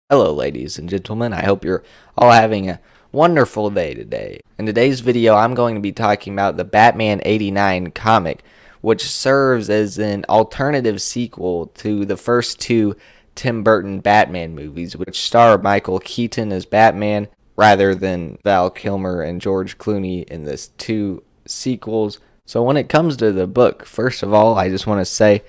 Hello ladies and gentlemen, I hope you're all having a wonderful day today. In today's video, I'm going to be talking about the Batman 89 comic, which serves as an alternative sequel to the first two Tim Burton Batman movies, which star Michael Keaton as Batman rather than Val Kilmer and George Clooney in this two sequels. So when it comes to the book, first of all, I just want to say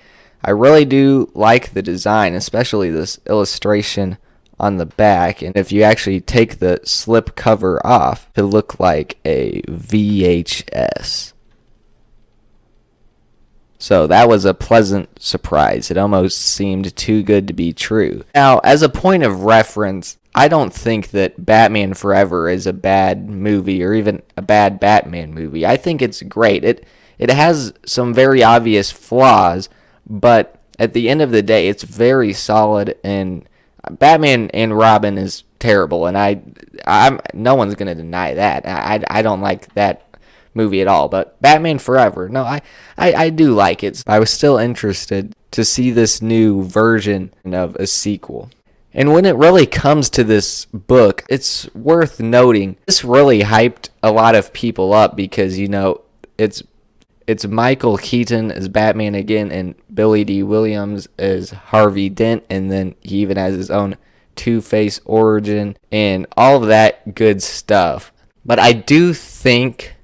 I really do like the design, especially this illustration on the back, and if you actually take the slip cover off, it look like a VHS. So that was a pleasant surprise. It almost seemed too good to be true. Now, as a point of reference, I don't think that Batman Forever is a bad movie or even a bad Batman movie. I think it's great. It has some very obvious flaws, but at the end of the day, it's very solid, and Batman and Robin is terrible, and I'm no one's gonna deny that. I don't like that movie at all. But Batman Forever, no, I do like it. I was still interested to see this new version of a sequel. And when it really comes to this book, it's worth noting this really hyped a lot of people up because it's Michael Keaton as Batman again, and Billy D. Williams as Harvey Dent, and then he even has his own Two-Face origin, and all of that good stuff. But I do think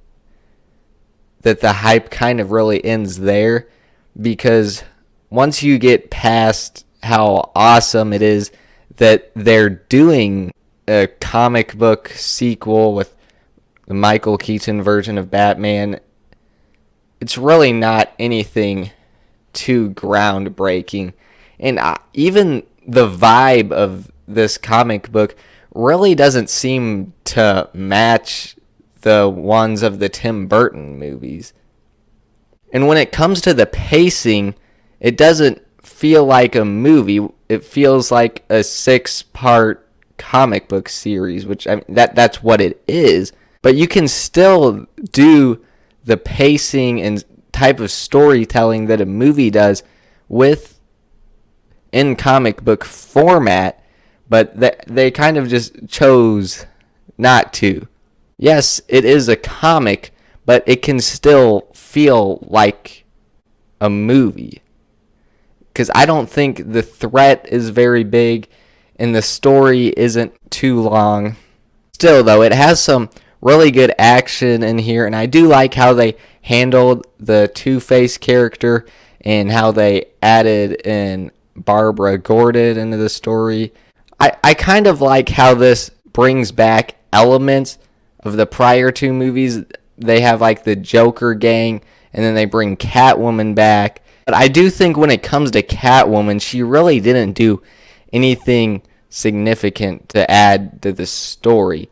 that the hype kind of really ends there, because once you get past how awesome it is that they're doing a comic book sequel with the Michael Keaton version of Batman, it's really not anything too groundbreaking. And even the vibe of this comic book really doesn't seem to match the ones of the Tim Burton movies. And when it comes to the pacing, it doesn't feel like a movie. It feels like a 6-part comic book series, which that's what it is. But you can still do the pacing and type of storytelling that a movie does in comic book format, but they kind of just chose not to. Yes, it is a comic, but it can still feel like a movie, because I don't think the threat is very big and the story isn't too long. Still, though, it has some really good action in here, and I do like how they handled the Two-Face character and how they added in Barbara Gordon into the story. I kind of like how this brings back elements of the prior two movies. They have like the Joker gang, and then they bring Catwoman back. But I do think when it comes to Catwoman, she really didn't do anything significant to add to the story.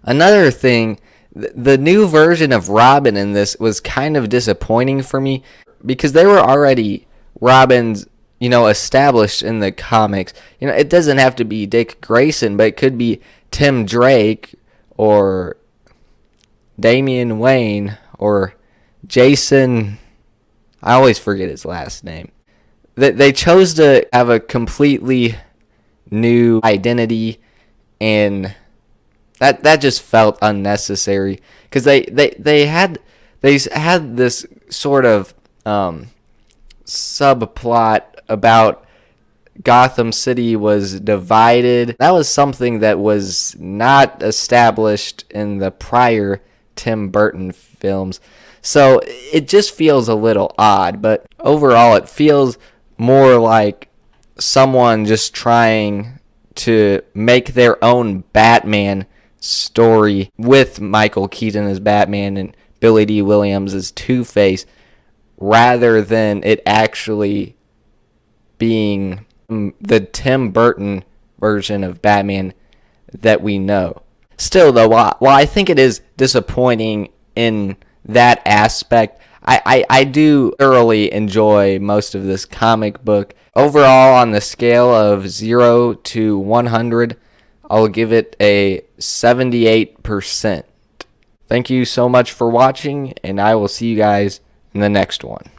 Another thing, the new version of Robin in this was kind of disappointing for me, because they were already Robins, established in the comics. It doesn't have to be Dick Grayson, but it could be Tim Drake or Damian Wayne or Jason. I always forget his last name. They chose to have a completely new identity, and that just felt unnecessary, because they had this sort of subplot about Gotham City was divided. That was something that was not established in the prior Tim Burton films. So it just feels a little odd, but overall it feels more like someone just trying to make their own Batman story with Michael Keaton as Batman and Billy D. Williams as Two-Face, rather than it actually being the Tim Burton version of Batman that we know. Still, though, while I think it is disappointing in that aspect, I do thoroughly enjoy most of this comic book. Overall, on the scale of 0 to 100, I'll give it a 78%. Thank you so much for watching, and I will see you guys in the next one.